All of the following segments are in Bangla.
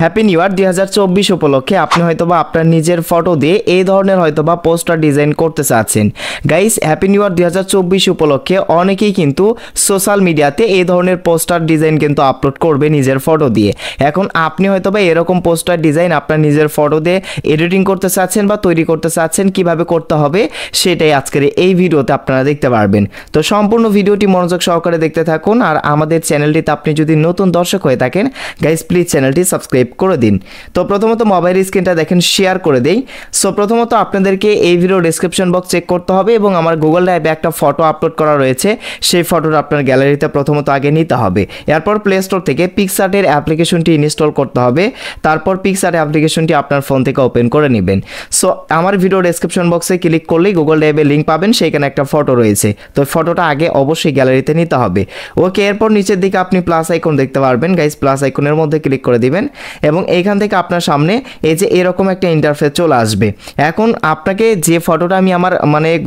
হ্যাপি নিউ ইয়ার 2024 উপলক্ষে আপনি হয়তোবা আপনার নিজের ফটো দিয়ে এই ধরনের হয়তোবা পোস্টার ডিজাইন করতে চাচ্ছেন। গাইস, হ্যাপি নিউ ইয়ার 2024 উপলক্ষে অনেকেই কিন্তু সোশ্যাল মিডিয়াতে এই ধরনের পোস্টার ডিজাইন কিন্তু আপলোড করবে নিজের ফটো দিয়ে। এখন আপনি হয়তোবা এরকম পোস্টার ডিজাইন আপনার নিজের ফটো দিয়ে এডিটিং করতে চাচ্ছেন বা তৈরি করতে চাচ্ছেন, কিভাবে করতে হবে সেটাই আজকের এই ভিডিওতে আপনারা দেখতে পারবেন। তো সম্পূর্ণ ভিডিওটি মনোযোগ সহকারে দেখতে থাকুন। আর আমাদের চ্যানেলটিতে আপনি যদি নতুন দর্শক হয়ে থাকেন, গাইস প্লিজ চ্যানেলটি সাবস্ক্রাইব করে দিন। তো প্রথমত মোবাইল স্ক্রিনটা দেখেন শেয়ার করে দেই। সো প্রথমত আপনাদেরকে এই ভিডিও ডেসক্রিপশন বক্স চেক করতে হবে এবং আমার গুগল ড্রাইভে একটা ফটো আপলোড করা রয়েছে, সেই ফটোটা আপনার গ্যালারিতে প্রথমত আগে নিতে হবে। এরপর প্লে স্টোর থেকে পিক্সআর্টের অ্যাপ্লিকেশনটি ইনস্টল করতে হবে। তারপর পিক্সআর্ট অ্যাপ্লিকেশনটি আপনার ফোন থেকে ওপেন করে নেবেন। সো আমার ভিডিও ডেসক্রিপশন বক্সে ক্লিক করলেই গুগল ড্রাইভে লিঙ্ক পাবেন, সেখানে একটা ফটো রয়েছে। তো ফটোটা আগে অবশ্যই গ্যালারিতে নিতে হবে। ওকে, এরপর নিচের দিকে আপনি প্লাস আইকন দেখতে পারবেন। গাইস, প্লাস আইকনের মধ্যে ক্লিক করে দিবেন এবং এইখান থেকে আপনার সামনে এই যে এরকম একটা ইন্টারফেস চলে আসবে। এখন আপনাকে যে ফটোটা আমি আমার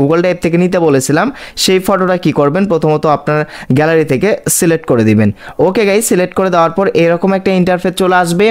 গুগল ড্রাইভ থেকে নিতে বলেছিলাম, সেই ফটোটা কি করবেন, প্রথমত আপনার গ্যালারি থেকে সিলেক্ট করে দিবেন। ওকে গাইস, সিলেক্ট করে দেওয়ার পর এরকম একটা ইন্টারফেস চলে আসবে।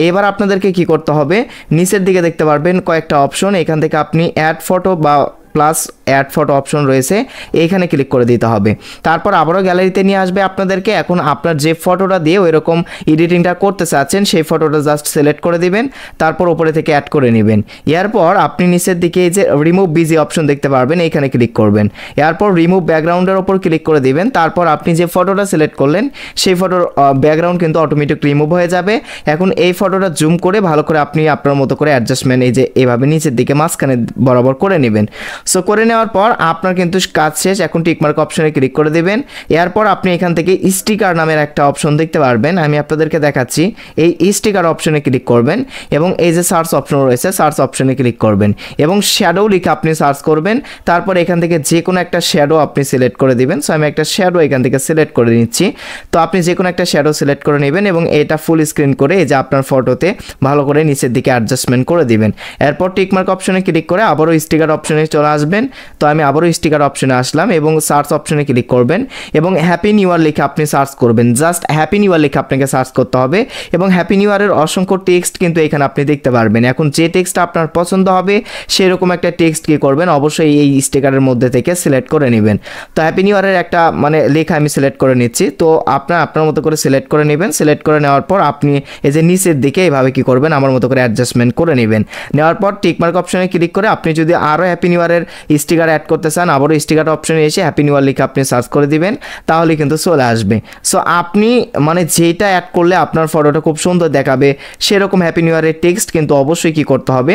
এবার আপনাদেরকে কি করতে হবে, নিচের দিকে দেখতে পারবেন কয়েকটা অপশন, এখান থেকে আপনি অ্যাড ফটো বা প্লাস অ্যাড ফটো অপশন রয়েছে, এইখানে ক্লিক করে দিতে হবে। তারপর আবারও গ্যালারিতে নিয়ে আসবে আপনাদেরকে। এখন আপনার যে ফটোটা দিয়ে ওইরকম এডিটিংটা করতে চাচ্ছেন, সেই ফটোটা জাস্ট সিলেক্ট করে দিবেন, তারপর উপরে থেকে অ্যাড করে নেবেন। এরপর আপনি নিচের দিকে এই যে রিমুভ বিজি অপশন দেখতে পারবেন, এইখানে ক্লিক করবেন। এরপর রিমুভ ব্যাকগ্রাউন্ডের ওপর ক্লিক করে দিবেন। তারপর আপনি যে ফটোটা সিলেক্ট করলেন, সেই ফটোর ব্যাকগ্রাউন্ড কিন্তু অটোমেটিক রিমুভ হয়ে যাবে। এখন এই ফটোটা জুম করে ভালো করে আপনি আপনার মতো করে অ্যাডজাস্টমেন্ট এই যে এইভাবে নিচের দিকে মাঝখানে বরাবর করে নেবেন। সো করে নেওয়ার পর আপনার কিন্তু কাজ শেষ। এখন টিকমার্ক অপশনে ক্লিক করে দেবেন। এরপর আপনি এখান থেকে স্টিকার নামের একটা অপশন দেখতে পারবেন, আমি আপনাদেরকে দেখাচ্ছি। এই স্টিকার অপশনে ক্লিক করবেন এবং এই যে সার্চ অপশন রয়েছে, সার্চ অপশনে ক্লিক করবেন এবং শ্যাডো লিখে আপনি সার্চ করবেন। তারপর এখান থেকে যে কোনো একটা শ্যাডো আপনি সিলেক্ট করে দিবেন। সো আমি একটা শ্যাডো এখান থেকে সিলেক্ট করে নিচ্ছি। তো আপনি যে কোনো একটা শ্যাডো সিলেক্ট করে নেবেন এবং এটা ফুল স্ক্রিন করে এই যে আপনার ফটোতে ভালো করে নিচের দিকে অ্যাডজাস্টমেন্ট করে দিবেন। এরপর টিকমার্ক অপশনে ক্লিক করে আবারও স্টিকার অপশনে চলে আসবেন। তো আমি আবারও স্টিকার অপশনে আসলাম এবং সার্চ অপশনে ক্লিক করবেন এবং হ্যাপি নিউ ইয়ার লিখে আপনি সার্চ করবেন। জাস্ট হ্যাপি নিউ ইয়ার লিখে আপনাকে সার্চ করতে হবে এবং হ্যাপি নিউ ইয়ারের অসংখ্য টেক্সট কিন্তু এখানে আপনি দেখতে পারবেন। এখন যে টেক্সটটা আপনার পছন্দ হবে সেরকম একটা টেক্সট কি করবেন, অবশ্যই এই স্টিকারের মধ্যে থেকে সিলেক্ট করে নেবেন। তো হ্যাপি নিউ ইয়ারের একটা লেখা আমি সিলেক্ট করে নিচ্ছি। তো আপনার মতো করে সিলেক্ট করে নেবেন। সিলেক্ট করে নেওয়ার পর আপনি এই যে নিচের দিকে এইভাবে কি করবেন, আমার মতো করে অ্যাডজাস্টমেন্ট করে নেবেন। নেওয়ার পর টিকমার্ক অপশনে ক্লিক করে আপনি যদি আরও হ্যাপি নিউ ইয়ারের স্টিকার অ্যাড করতে চান, আবারও স্টিকার অপশনে এসে হ্যাপি নিউ ইয়ার লিখে আপনি সার্চ করে দিবেন, তাহলে কিন্তু চলে আসবে। সো আপনি যেটা অ্যাড করলে আপনার ফটোটা খুব সুন্দর দেখাবে, সেরকম হ্যাপি নিউ ইয়ারের টেক্সট কিন্তু অবশ্যই কি করতে হবে,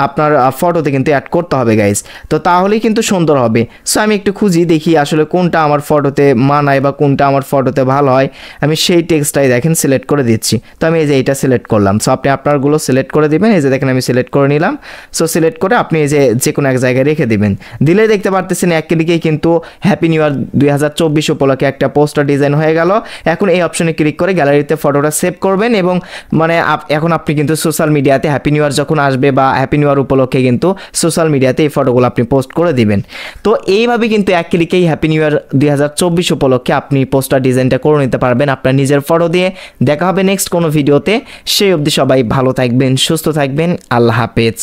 আপনার ফটোতে কিন্তু অ্যাড করতে হবে গাইস। তো তাহলেই কিন্তু সুন্দর হবে। সো আমি একটু খুঁজি দেখি আসলে কোনটা আমার ফটোতে মানায় বা কোনটা আমার ফটোতে ভালো হয়। আমি সেই টেক্সটটাই দেখেন সিলেক্ট করে দিচ্ছি। তো আমি এই যে এইটা সিলেক্ট করলাম। সো আপনি আপনারগুলো সিলেক্ট করে দিবেন। এই যে দেখেন আমি সিলেক্ট করে নিলাম। সো সিলেক্ট করে আপনি এই যে কোনো এক জায়গায় রেখে দিবেন। দিলে দেখতে পারতেছেন এক ক্লিকেই কিন্তু হ্যাপি নিউ ইয়ার 2024 উপলক্ষে একটা পোস্টার ডিজাইন হয়ে গেল। এখন এই অপশনে ক্লিক করে গ্যালারিতে ফটোটা সেভ করবেন এবং এখন আপনি কিন্তু সোশ্যাল মিডিয়াতে হ্যাপি নিউ ইয়ার যখন আসবে বা হ্যাপি নিউ ইয়ার উপলক্ষে কিন্তু সোশ্যাল মিডিয়াতে এই ফটোগুলো আপনি পোস্ট করে দিবেন। তো এইভাবে কিন্তু এক ক্লিকেই হ্যাপি নিউ ইয়ার 2024 উপলক্ষে আপনি পোস্টার ডিজাইনটা করে নিতে পারবেন আপনার নিজের ফটো দিয়ে। দেখা হবে নেক্সট কোনো ভিডিওতে। সেই অবধি সবাই ভালো থাকবেন, সুস্থ থাকবেন। আল্লাহ হাফেজ।